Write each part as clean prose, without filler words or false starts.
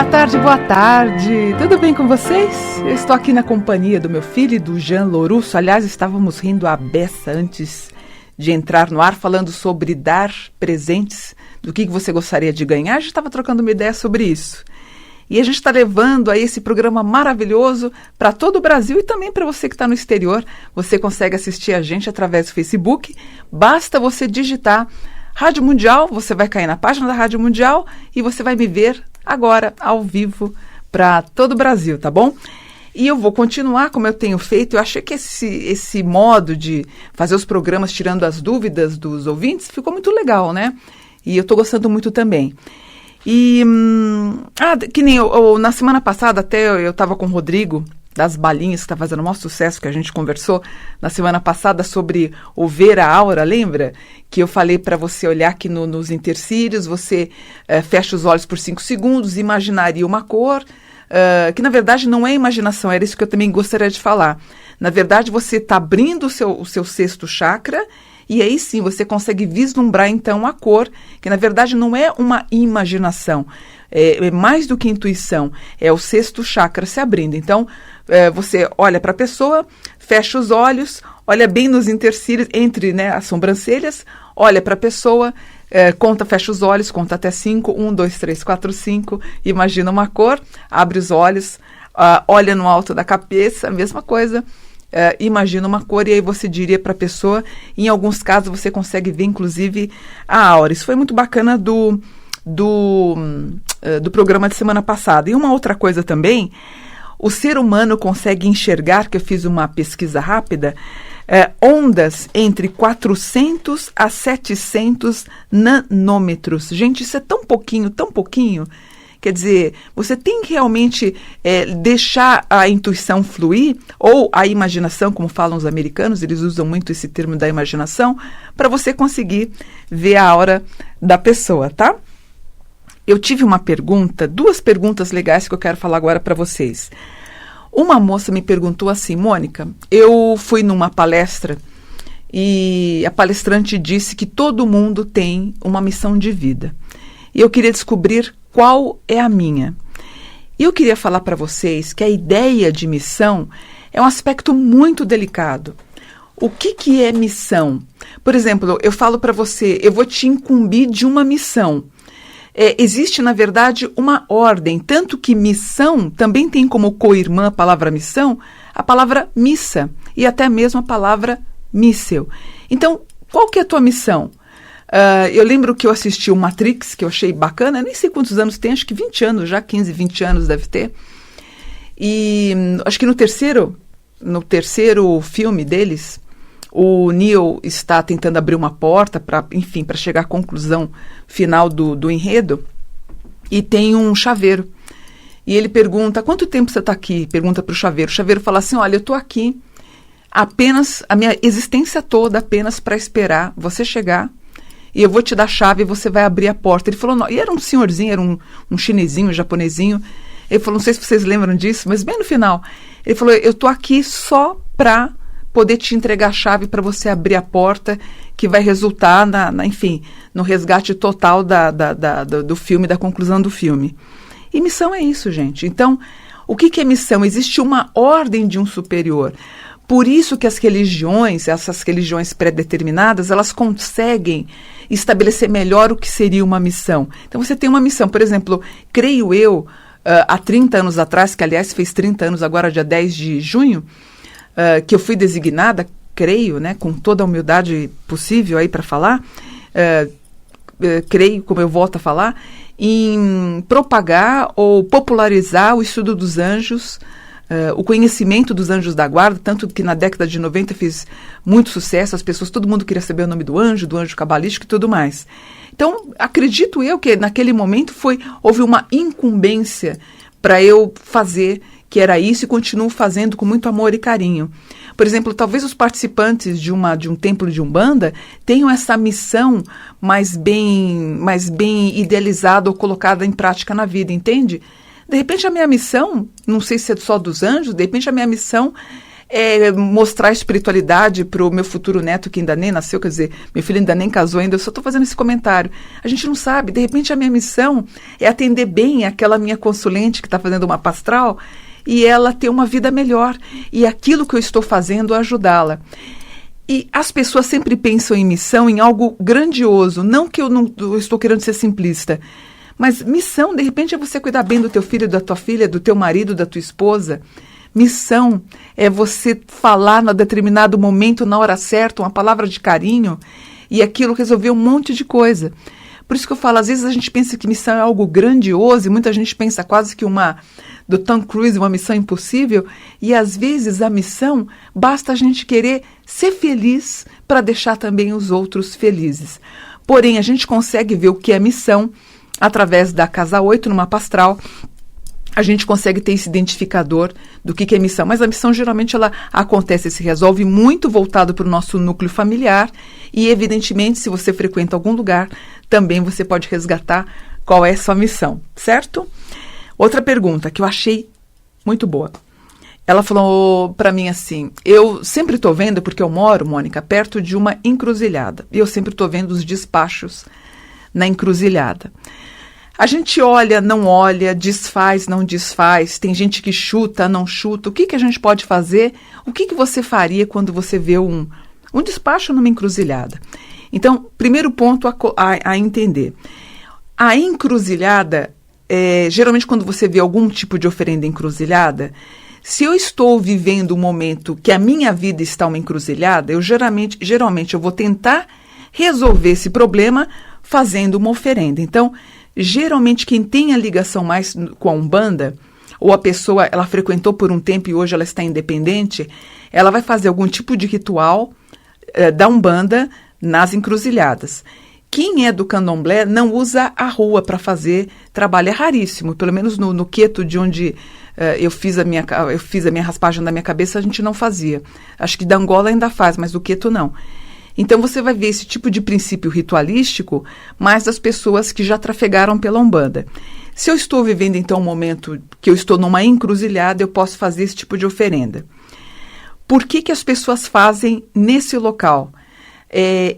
Boa tarde, tudo bem com vocês? Eu estou aqui na companhia do meu filho e do Jean Lourusso. Aliás, estávamos rindo à beça antes de entrar no ar, falando sobre dar presentes, do que você gostaria de ganhar. A gente estava trocando uma ideia sobre isso. E a gente está levando aí esse programa maravilhoso para todo o Brasil e também para você que está no exterior. Você consegue assistir a gente através do Facebook. Basta você digitar Rádio Mundial, você vai cair na página da Rádio Mundial e você vai me ver agora, ao vivo, para todo o Brasil, tá bom? E eu vou continuar como eu tenho feito. Eu achei que esse modo de fazer os programas tirando as dúvidas dos ouvintes ficou muito legal, né? E eu estou gostando muito também. E, que nem na semana passada até eu estava com o Rodrigo, das Balinhas, que está fazendo o maior sucesso, que a gente conversou na semana passada sobre o ver a aura, lembra? Que eu falei para você olhar aqui nos intercílios, você fecha os olhos por 5 segundos, imaginaria uma cor, que na verdade não é imaginação, era isso que eu também gostaria de falar. Na verdade você está abrindo o seu sexto chakra, e aí sim você consegue vislumbrar então a cor, que na verdade não é uma imaginação, é mais do que intuição, é o sexto chakra se abrindo. Então você olha para a pessoa, fecha os olhos, olha bem nos intercílios, entre as sobrancelhas, olha para a pessoa, fecha os olhos, conta até 5, 1, 2, 3, 4, 5, imagina uma cor, abre os olhos, olha no alto da cabeça, a mesma coisa, imagina uma cor, e aí você diria para a pessoa, em alguns casos você consegue ver inclusive a aura. Isso foi muito bacana do programa de semana passada. E uma outra coisa também, o ser humano consegue enxergar, que eu fiz uma pesquisa rápida, ondas entre 400 a 700 nanômetros. Gente, isso é tão pouquinho. Quer dizer, você tem que realmente deixar a intuição fluir, ou a imaginação, como falam os americanos, eles usam muito esse termo da imaginação, para você conseguir ver a aura da pessoa, tá? Eu tive duas perguntas legais que eu quero falar agora para vocês. Uma moça me perguntou assim: Mônica, eu fui numa palestra e a palestrante disse que todo mundo tem uma missão de vida. E eu queria descobrir qual é a minha. E eu queria falar para vocês que a ideia de missão é um aspecto muito delicado. O que é missão? Por exemplo, eu falo para você, eu vou te incumbir de uma missão. Existe, na verdade, uma ordem, tanto que missão também tem como co-irmã a palavra missão, a palavra missa e até mesmo a palavra míssel. Então, qual que é a tua missão? Eu lembro que eu assisti o Matrix, que eu achei bacana, nem sei quantos anos tem, acho que 20 anos já, 15, 20 anos deve ter. E acho que no terceiro filme deles, o Neo está tentando abrir uma porta para chegar à conclusão final do enredo, e tem um chaveiro. E ele pergunta: quanto tempo você está aqui? Pergunta para o chaveiro. O chaveiro fala assim: olha, eu estou aqui apenas, a minha existência toda apenas para esperar você chegar, e eu vou te dar a chave e você vai abrir a porta. Ele falou, não, e era um senhorzinho, era um chinesinho, um japonesinho. Ele falou, não sei se vocês lembram disso, mas bem no final, ele falou, eu estou aqui só para poder te entregar a chave para você abrir a porta, que vai resultar no resgate total do filme, da conclusão do filme. E missão é isso, gente. Então, o que é missão? Existe uma ordem de um superior. Por isso que as religiões, essas religiões pré-determinadas, elas conseguem estabelecer melhor o que seria uma missão. Então você tem uma missão, por exemplo, creio eu, há 30 anos atrás, que aliás fez 30 anos agora, dia 10 de junho, que eu fui designada, creio, com toda a humildade possível aí para falar, creio, como eu volto a falar, em propagar ou popularizar o estudo dos anjos, o conhecimento dos anjos da guarda, tanto que na década de 90 fiz muito sucesso, todo mundo queria saber o nome do anjo cabalístico e tudo mais. Então, acredito eu que naquele momento houve uma incumbência para eu fazer, que era isso, e continuo fazendo com muito amor e carinho. Por exemplo, talvez os participantes de um templo de Umbanda tenham essa missão mais bem idealizada ou colocada em prática na vida, entende? De repente a minha missão, não sei se é só dos anjos, de repente a minha missão mostrar espiritualidade para o meu futuro neto que ainda nem nasceu, quer dizer, meu filho ainda nem casou ainda, eu só estou fazendo esse comentário. A gente não sabe, de repente a minha missão é atender bem aquela minha consulente que está fazendo uma pastral e ela ter uma vida melhor, e aquilo que eu estou fazendo ajudá-la. E as pessoas sempre pensam em missão, em algo grandioso, não que eu estou querendo ser simplista, mas missão, de repente, é você cuidar bem do teu filho, da tua filha, do teu marido, da tua esposa. Missão é você falar em determinado momento, na hora certa, uma palavra de carinho, e aquilo resolver um monte de coisa. Por isso que eu falo, às vezes a gente pensa que missão é algo grandioso, e muita gente pensa quase que do Tom Cruise, uma missão impossível, e às vezes a missão, basta a gente querer ser feliz para deixar também os outros felizes. Porém, a gente consegue ver o que é missão através da Casa 8, numa pastral. A gente consegue ter esse identificador do que é missão, mas a missão geralmente ela acontece e se resolve muito voltado para o nosso núcleo familiar, e evidentemente se você frequenta algum lugar, também você pode resgatar qual é a sua missão, certo? Outra pergunta que eu achei muito boa. Ela falou para mim assim, eu sempre estou vendo, porque eu moro, Mônica, perto de uma encruzilhada, e eu sempre estou vendo os despachos na encruzilhada. A gente olha, não olha, desfaz, não desfaz, tem gente que chuta, não chuta. O que a gente pode fazer? O que você faria quando você vê um despacho numa encruzilhada? Então, primeiro ponto a entender. A encruzilhada, geralmente quando você vê algum tipo de oferenda encruzilhada, se eu estou vivendo um momento que a minha vida está uma encruzilhada, eu geralmente eu vou tentar resolver esse problema fazendo uma oferenda. Então, geralmente quem tem a ligação mais com a Umbanda, ou a pessoa, ela frequentou por um tempo e hoje ela está independente, ela vai fazer algum tipo de ritual da Umbanda nas encruzilhadas. Quem é do candomblé não usa a rua para fazer trabalho, é raríssimo, pelo menos no Queto, de onde eu fiz a minha raspagem da minha cabeça, a gente não fazia. Acho que da Angola ainda faz, mas do Queto não. Então você vai ver esse tipo de princípio ritualístico mais das pessoas que já trafegaram pela Umbanda. Se eu estou vivendo então um momento que eu estou numa encruzilhada, eu posso fazer esse tipo de oferenda. Por que as pessoas fazem nesse local?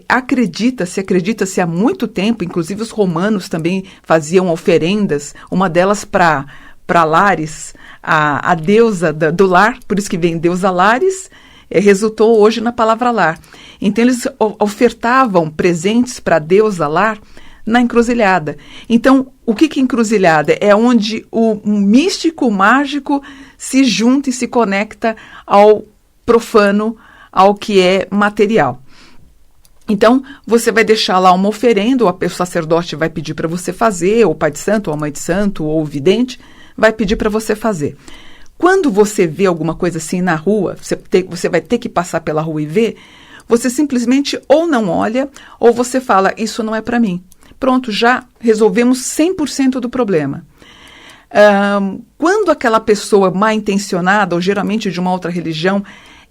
Acredita-se há muito tempo, inclusive os romanos também faziam oferendas, uma delas para Lares, a deusa do lar, por isso que vem deusa Lares, resultou hoje na palavra lar. Então eles ofertavam presentes para a deusa lar na encruzilhada. Então, o que é encruzilhada? É onde o místico, o mágico se junta e se conecta ao profano, ao que é material. Então, você vai deixar lá uma oferenda, ou o sacerdote vai pedir para você fazer, ou o pai de santo, ou a mãe de santo, ou o vidente vai pedir para você fazer. Quando você vê alguma coisa assim na rua, você vai ter que passar pela rua e ver, você simplesmente ou não olha, ou você fala, isso não é para mim. Pronto, já resolvemos 100% do problema. Quando aquela pessoa mal intencionada, ou geralmente de uma outra religião,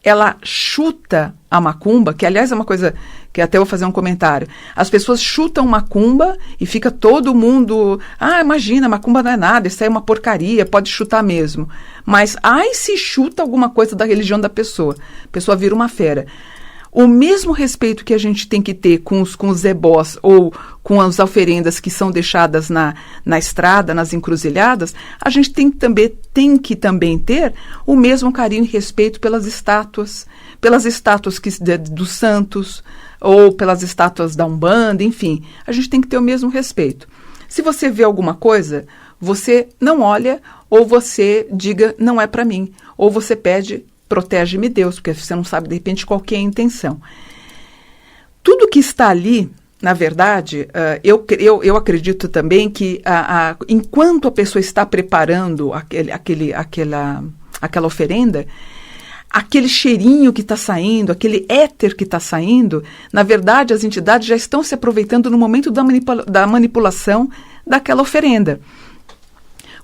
ela chuta a macumba, que aliás é uma coisa que até vou fazer um comentário. As pessoas chutam macumba e fica todo mundo, imagina, macumba não é nada, isso aí é uma porcaria, pode chutar mesmo. Mas, se chuta alguma coisa da religião da pessoa, a pessoa vira uma fera. O mesmo respeito que a gente tem que ter com os ebós ou com as oferendas que são deixadas na estrada, nas encruzilhadas, a gente tem que também ter o mesmo carinho e respeito pelas estátuas dos santos ou pelas estátuas da Umbanda, enfim. A gente tem que ter o mesmo respeito. Se você vê alguma coisa, você não olha ou você diga, não é para mim. Ou você pede, protege-me Deus, porque você não sabe, de repente, qual que é a intenção. Tudo que está ali, na verdade, eu acredito também que enquanto a pessoa está preparando aquela oferenda, aquele cheirinho que está saindo, aquele éter que está saindo, na verdade, as entidades já estão se aproveitando no momento da manipulação daquela oferenda.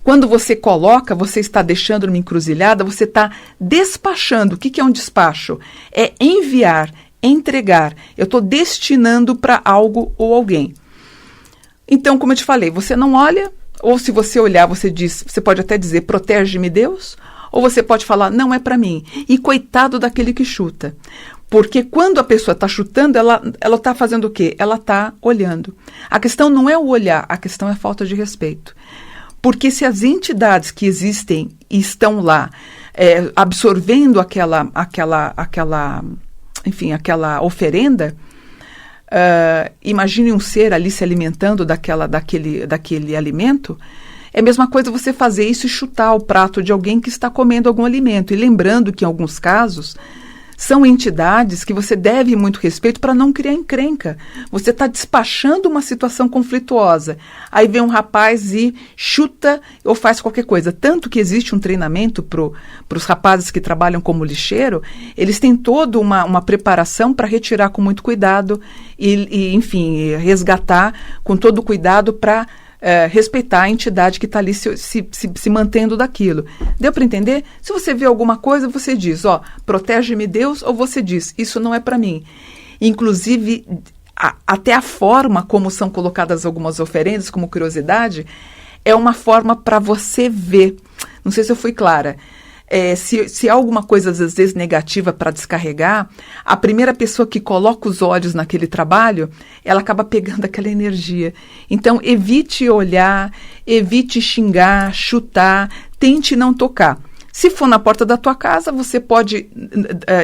Quando você coloca, você está deixando numa encruzilhada, você está despachando. O que é um despacho? É enviar, entregar. Eu estou destinando para algo ou alguém. Então, como eu te falei, você não olha, ou se você olhar, você pode até dizer, protege-me Deus, Ou você pode falar, não é para mim. E coitado daquele que chuta. Porque quando a pessoa está chutando, ela está fazendo o quê? Ela está olhando. A questão não é o olhar, a questão é a falta de respeito. Porque se as entidades que existem e estão lá absorvendo aquela oferenda, imagine um ser ali se alimentando daquele alimento. É a mesma coisa você fazer isso e chutar o prato de alguém que está comendo algum alimento. E lembrando que, em alguns casos, são entidades que você deve muito respeito para não criar encrenca. Você está despachando uma situação conflituosa. Aí vem um rapaz e chuta ou faz qualquer coisa. Tanto que existe um treinamento para os rapazes que trabalham como lixeiro, eles têm toda uma preparação para retirar com muito cuidado e, enfim, resgatar com todo cuidado para respeitar a entidade que está ali se mantendo daquilo. Deu para entender? Se você vê alguma coisa, você diz, protege-me Deus, ou você diz, isso não é para mim. Inclusive, até a forma como são colocadas algumas oferendas, como curiosidade, é uma forma para você ver. Não sei se eu fui clara. Se há alguma coisa, às vezes, negativa para descarregar, a primeira pessoa que coloca os olhos naquele trabalho, ela acaba pegando aquela energia. Então, evite olhar, evite xingar, chutar, tente não tocar. Se for na porta da tua casa, você pode,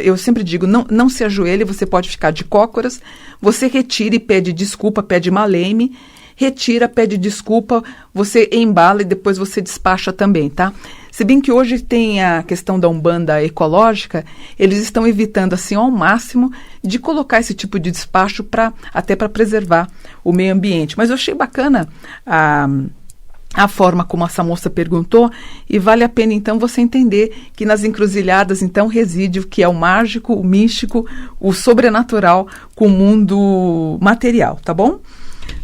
eu sempre digo, não se ajoelhe, você pode ficar de cócoras, você retira e pede desculpa, pede maleme, retira, pede desculpa, você embala e depois você despacha também, tá? Se bem que hoje tem a questão da Umbanda ecológica, eles estão evitando assim ao máximo de colocar esse tipo de despacho até para preservar o meio ambiente. Mas eu achei bacana a forma como essa moça perguntou e vale a pena então você entender que nas encruzilhadas então reside o que é o mágico, o místico, o sobrenatural com o mundo material, tá bom?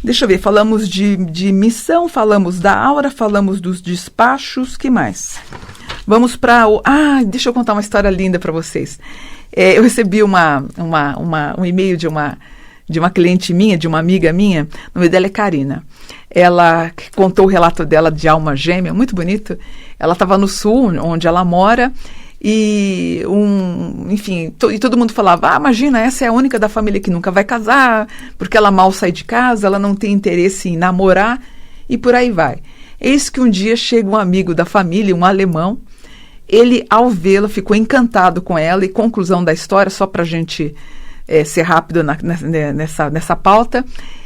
Deixa eu ver, falamos de missão, falamos da aura, falamos dos despachos, que mais? Vamos para deixa eu contar uma história linda para vocês. Eu recebi um e-mail de uma cliente minha, de uma amiga minha, o nome dela é Karina. Ela contou o relato dela de alma gêmea, muito bonito. Ela estava no sul, onde ela mora, e todo mundo falava, imagina, essa é a única da família que nunca vai casar, porque ela mal sai de casa, ela não tem interesse em namorar, e por aí vai. Eis que um dia chega um amigo da família, um alemão, ele, ao vê-la, ficou encantado com ela, e conclusão da história, só para a gente ser rápido nessa pauta,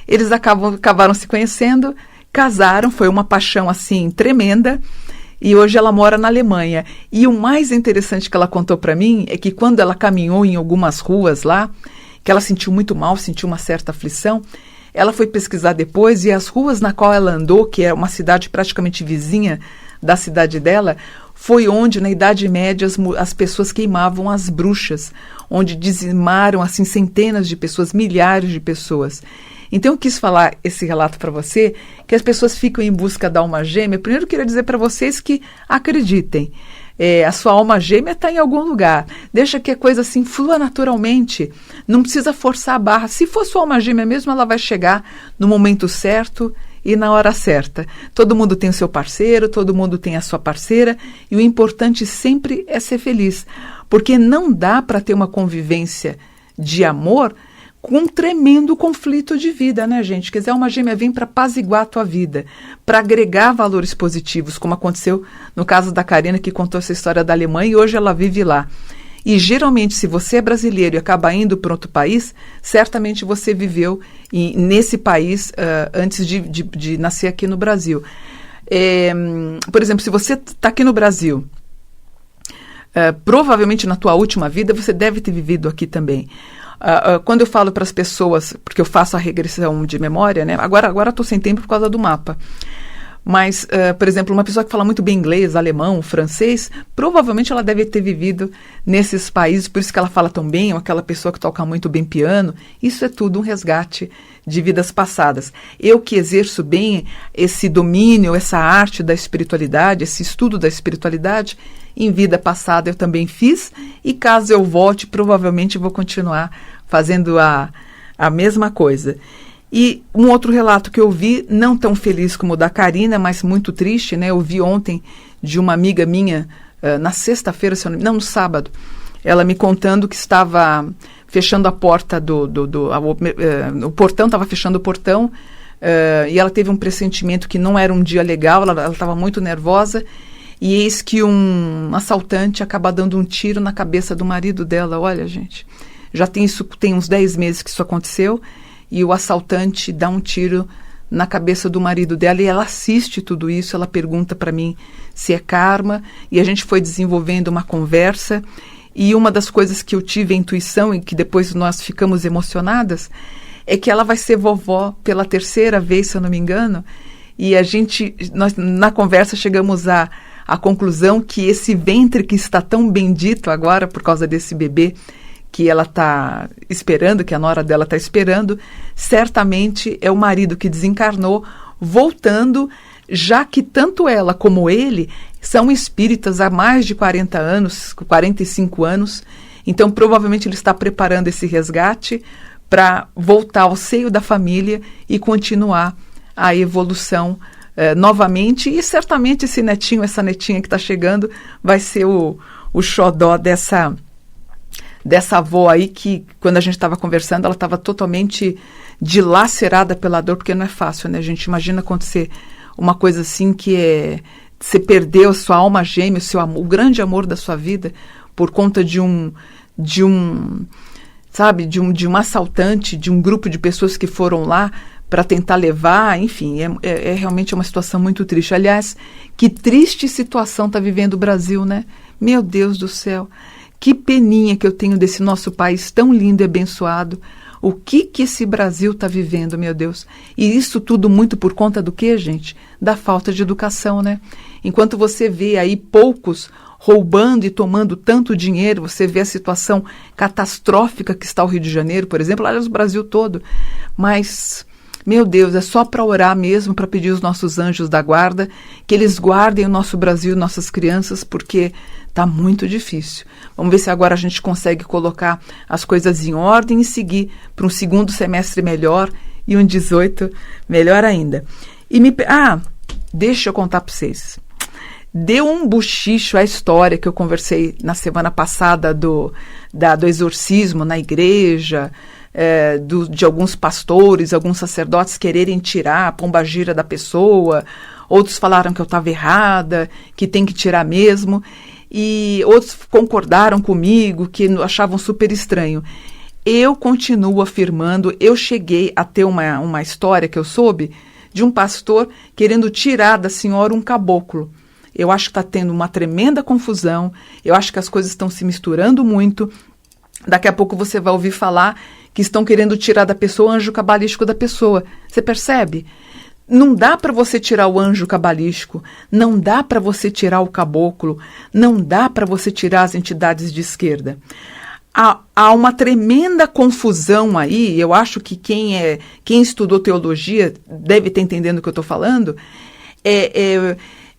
eles acabaram se conhecendo, casaram, foi uma paixão assim tremenda, e hoje ela mora na Alemanha. E o mais interessante que ela contou para mim é que quando ela caminhou em algumas ruas lá, que ela sentiu muito mal, sentiu uma certa aflição, ela foi pesquisar depois e as ruas na qual ela andou, que é uma cidade praticamente vizinha da cidade dela, foi onde, na Idade Média, as pessoas queimavam as bruxas, onde dizimaram assim, centenas de pessoas, milhares de pessoas. Então, eu quis falar esse relato para você, que as pessoas ficam em busca da alma gêmea. Primeiro, eu queria dizer para vocês que acreditem. A sua alma gêmea está em algum lugar. Deixa que a coisa assim flua naturalmente. Não precisa forçar a barra. Se for sua alma gêmea mesmo, ela vai chegar no momento certo e na hora certa. Todo mundo tem o seu parceiro, todo mundo tem a sua parceira, e o importante sempre é ser feliz. Porque não dá para ter uma convivência de amor com um tremendo conflito de vida, né, gente? Quer dizer, a alma gêmea vem para apaziguar a tua vida, para agregar valores positivos, como aconteceu no caso da Karina, que contou essa história da Alemanha, e hoje ela vive lá. E, geralmente, se você é brasileiro e acaba indo para outro país, certamente você viveu nesse país antes de nascer aqui no Brasil. Por exemplo, se você está aqui no Brasil, provavelmente na tua última vida, você deve ter vivido aqui também. Quando eu falo para as pessoas, porque eu faço a regressão de memória, né? Agora estou sem tempo por causa do mapa. Mas, por exemplo, uma pessoa que fala muito bem inglês, alemão, francês, provavelmente ela deve ter vivido nesses países, por isso que ela fala tão bem, ou aquela pessoa que toca muito bem piano. Isso é tudo um resgate de vidas passadas. Eu que exerço bem esse domínio, essa arte da espiritualidade, esse estudo da espiritualidade, em vida passada eu também fiz, e caso eu volte, provavelmente vou continuar fazendo a mesma coisa. E um outro relato que eu vi, não tão feliz como o da Karina, mas muito triste, né? Eu vi ontem de uma amiga minha na sexta-feira, não, no sábado, ela me contando que estava fechando a porta o portão, estava fechando o portão, e ela teve um pressentimento que não era um dia legal, ela estava muito nervosa, e eis que um assaltante acaba dando um tiro na cabeça do marido dela. Olha, gente, já tem uns 10 meses que isso aconteceu, e o assaltante dá um tiro na cabeça do marido dela, e ela assiste tudo isso, ela pergunta para mim se é karma, e a gente foi desenvolvendo uma conversa, e uma das coisas que eu tive a intuição, e que depois nós ficamos emocionadas, é que ela vai ser vovó pela 3ª vez, se eu não me engano, e nós na conversa chegamos à conclusão que esse ventre que está tão bendito agora por causa desse bebê que ela está esperando, que a nora dela está esperando, certamente é o marido que desencarnou, voltando, já que tanto ela como ele são espíritas há mais de 40 anos, 45 anos, então provavelmente ele está preparando esse resgate para voltar ao seio da família e continuar a evolução novamente, e certamente esse netinho, essa netinha que está chegando vai ser o xodó dessa avó aí, que quando a gente estava conversando, ela estava totalmente dilacerada pela dor, porque não é fácil, né? A gente imagina acontecer uma coisa assim, que você perdeu a sua alma gêmea, o grande amor da sua vida, por conta de um assaltante, de um grupo de pessoas que foram lá para tentar levar, enfim, é realmente uma situação muito triste. Aliás, que triste situação está vivendo o Brasil, né? Meu Deus do céu, que peninha que eu tenho desse nosso país tão lindo e abençoado. O que esse Brasil está vivendo, meu Deus? E isso tudo muito por conta do quê, gente? Da falta de educação, né? Enquanto você vê aí poucos roubando e tomando tanto dinheiro, você vê a situação catastrófica que está o Rio de Janeiro, por exemplo, aliás, o Brasil todo. Mas, meu Deus, é só para orar mesmo, para pedir os nossos anjos da guarda, que eles guardem o nosso Brasil, nossas crianças, porque está muito difícil. Vamos ver se agora a gente consegue colocar as coisas em ordem e seguir para um segundo semestre melhor e um 18 melhor ainda. Deixa eu contar para vocês. Deu um bochicho a história que eu conversei na semana passada do exorcismo na igreja, de alguns pastores, alguns sacerdotes quererem tirar a pombagira da pessoa, outros falaram que eu estava errada, que tem que tirar mesmo, e outros concordaram comigo, que achavam super estranho. Eu continuo afirmando, eu cheguei a ter uma história que eu soube de um pastor querendo tirar da senhora um caboclo. Eu acho que está tendo uma tremenda confusão, eu acho que as coisas estão se misturando muito. Daqui a pouco você vai ouvir falar que estão querendo tirar da pessoa o anjo cabalístico da pessoa. Você percebe? Não dá para você tirar o anjo cabalístico, não dá para você tirar o caboclo, não dá para você tirar as entidades de esquerda. Há uma tremenda confusão aí, eu acho que quem estudou teologia deve estar entendendo o que eu estou falando.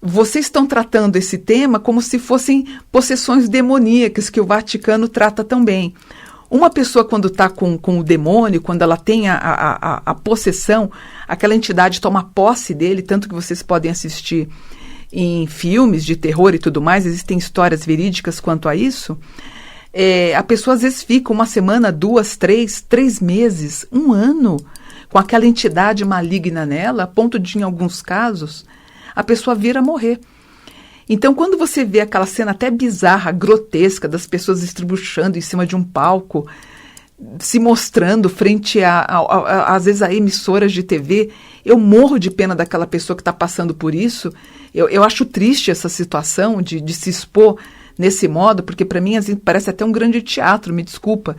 Vocês estão tratando esse tema como se fossem possessões demoníacas, que o Vaticano trata também. Uma pessoa, quando está com o demônio, quando ela tem a possessão, aquela entidade toma posse dele, tanto que vocês podem assistir em filmes de terror e tudo mais, existem histórias verídicas quanto a isso. A pessoa às vezes fica 1 semana, 2, 3 meses, 1 ano, com aquela entidade maligna nela, a ponto de, em alguns casos, a pessoa vir a morrer. Então, quando você vê aquela cena até bizarra, grotesca, das pessoas estribuchando em cima de um palco, se mostrando frente às vezes a emissoras de TV, eu morro de pena daquela pessoa que está passando por isso. Eu acho triste essa situação de se expor nesse modo, porque para mim parece até um grande teatro, me desculpa,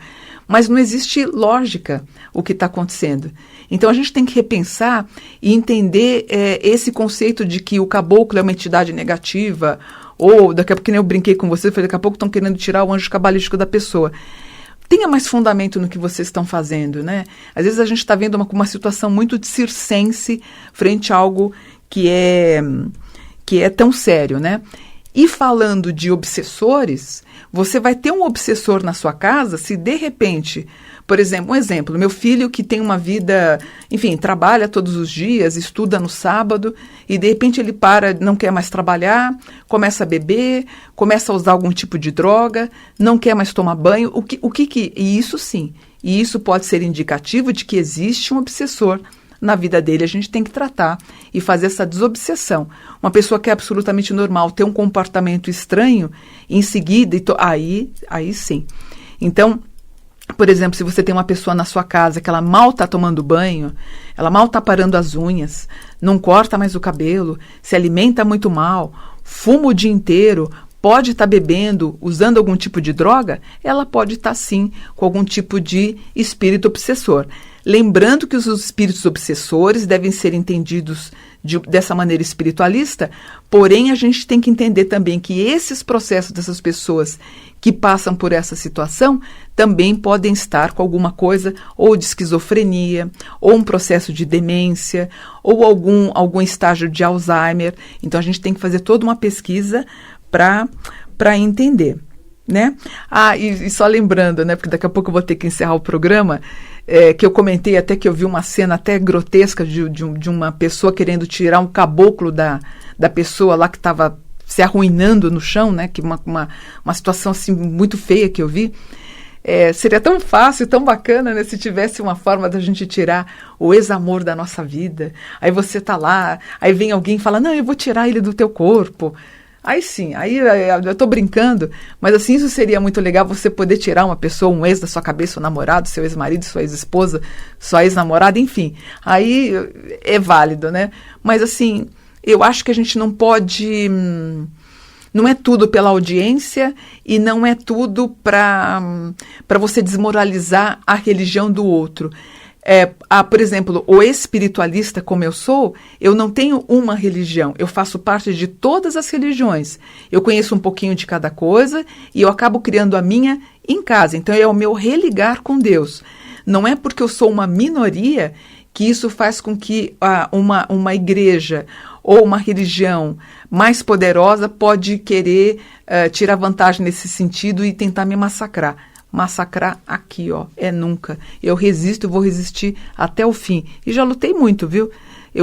mas não existe lógica o que está acontecendo. Então a gente tem que repensar e entender esse conceito de que o caboclo é uma entidade negativa, ou daqui a pouco, que nem eu brinquei com você, daqui a pouco estão querendo tirar o anjo cabalístico da pessoa. Tenha mais fundamento no que vocês estão fazendo, né? Às vezes a gente está vendo uma situação muito circense frente a algo que é tão sério, né? E falando de obsessores, você vai ter um obsessor na sua casa se de repente, por exemplo, meu filho que tem uma vida, enfim, trabalha todos os dias, estuda no sábado e de repente ele para, não quer mais trabalhar, começa a beber, começa a usar algum tipo de droga, não quer mais tomar banho, e isso sim, e isso pode ser indicativo de que existe um obsessor na vida dele. A gente tem que tratar e fazer essa desobsessão. Uma pessoa que é absolutamente normal ter um comportamento estranho, em seguida, aí sim. Então, por exemplo, se você tem uma pessoa na sua casa que ela mal está tomando banho, ela mal está parando as unhas, não corta mais o cabelo, se alimenta muito mal, fuma o dia inteiro, pode estar bebendo, usando algum tipo de droga, ela pode estar sim com algum tipo de espírito obsessor. Lembrando que os espíritos obsessores devem ser entendidos dessa maneira espiritualista, porém a gente tem que entender também que esses processos dessas pessoas que passam por essa situação também podem estar com alguma coisa ou de esquizofrenia, ou um processo de demência, ou algum estágio de Alzheimer. Então a gente tem que fazer toda uma pesquisa para entender, né? E só lembrando, né, porque daqui a pouco eu vou ter que encerrar o programa, que eu comentei até que eu vi uma cena até grotesca de uma pessoa querendo tirar um caboclo da pessoa lá que estava se arruinando no chão, né? Que uma situação assim muito feia que eu vi. Seria tão fácil, tão bacana, né, se tivesse uma forma da gente tirar o ex-amor da nossa vida. Aí você tá lá, aí vem alguém e fala, não, eu vou tirar ele do teu corpo. Aí sim, aí eu tô brincando, mas assim, isso seria muito legal, você poder tirar uma pessoa, um ex da sua cabeça, seu namorado, seu ex-marido, sua ex-esposa, sua ex-namorada, enfim. Aí é válido, né? Mas assim, eu acho que a gente não pode... Não é tudo pela audiência e não é tudo para você desmoralizar a religião do outro. Por exemplo, o espiritualista como eu sou, eu não tenho uma religião, eu faço parte de todas as religiões. Eu conheço um pouquinho de cada coisa e eu acabo criando a minha em casa. Então é o meu religar com Deus. Não é porque eu sou uma minoria que isso faz com que uma igreja ou uma religião mais poderosa pode querer tirar vantagem nesse sentido e tentar me massacrar. Massacrar aqui, nunca. Eu resisto, vou resistir até o fim. E já lutei muito, viu?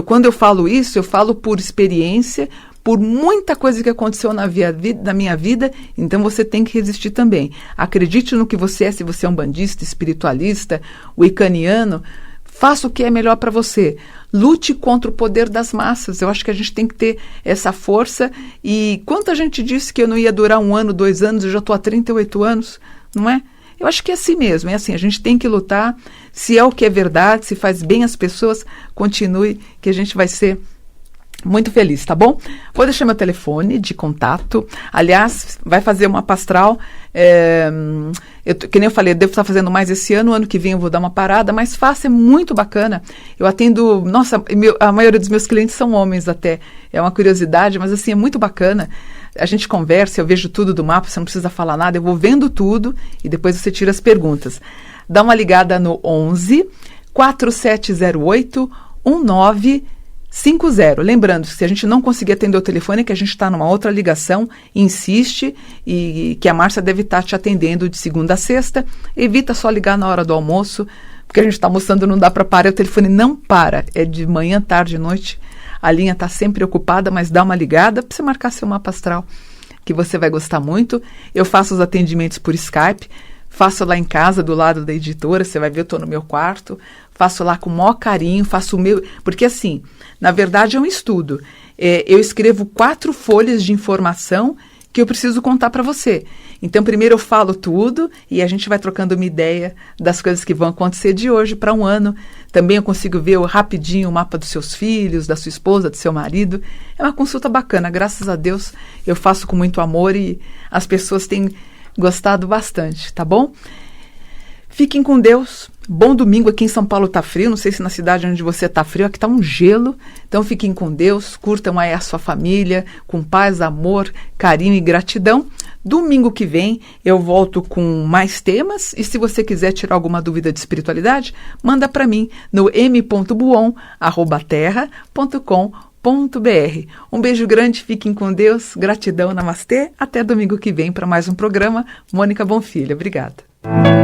Quando eu falo isso, eu falo por experiência, por muita coisa que aconteceu na minha vida, então você tem que resistir também. Acredite no que você é, se você é um bandista, espiritualista, wiccaniano, faça o que é melhor para você. Lute contra o poder das massas. Eu acho que a gente tem que ter essa força. E quanta gente disse que eu não ia durar 1 ano, 2 anos, eu já estou há 38 anos, não é? Eu acho que é assim mesmo, é assim, a gente tem que lutar, se é o que é verdade, se faz bem às pessoas, continue, que a gente vai ser muito feliz, tá bom? Vou deixar meu telefone de contato, aliás, vai fazer uma pastral, que nem eu falei, eu devo estar fazendo mais esse ano que vem eu vou dar uma parada, mas faça, é muito bacana, eu atendo, nossa, a maioria dos meus clientes são homens até, é uma curiosidade, mas assim, é muito bacana. A gente conversa, eu vejo tudo do mapa, você não precisa falar nada, eu vou vendo tudo e depois você tira as perguntas. Dá uma ligada no 11 4708 1950. Lembrando, se a gente não conseguir atender o telefone, é que a gente está numa outra ligação, insiste, e que a Márcia deve estar te atendendo de segunda a sexta. Evita só ligar na hora do almoço, porque a gente está almoçando, não dá para parar, o telefone não para, é de manhã, tarde, noite. A linha está sempre ocupada, mas dá uma ligada para você marcar seu mapa astral, que você vai gostar muito. Eu faço os atendimentos por Skype, faço lá em casa, do lado da editora, você vai ver, eu estou no meu quarto, faço lá com o maior carinho, faço o meu... Porque assim, na verdade é um estudo. Eu escrevo 4 folhas de informação que eu preciso contar para você. Então, primeiro eu falo tudo e a gente vai trocando uma ideia das coisas que vão acontecer de hoje para 1 ano. Também eu consigo ver rapidinho o mapa dos seus filhos, da sua esposa, do seu marido. É uma consulta bacana, graças a Deus eu faço com muito amor e as pessoas têm gostado bastante, tá bom? Fiquem com Deus. Bom domingo. Aqui em São Paulo tá frio, não sei se na cidade onde você tá frio, aqui tá um gelo. Então fiquem com Deus, curtam aí a sua família, com paz, amor, carinho e gratidão. Domingo que vem eu volto com mais temas e se você quiser tirar alguma dúvida de espiritualidade, manda para mim no m.buon@terra.com.br. Um beijo grande, fiquem com Deus, gratidão, namastê. Até domingo que vem para mais um programa. Mônica Bonfilha, obrigada.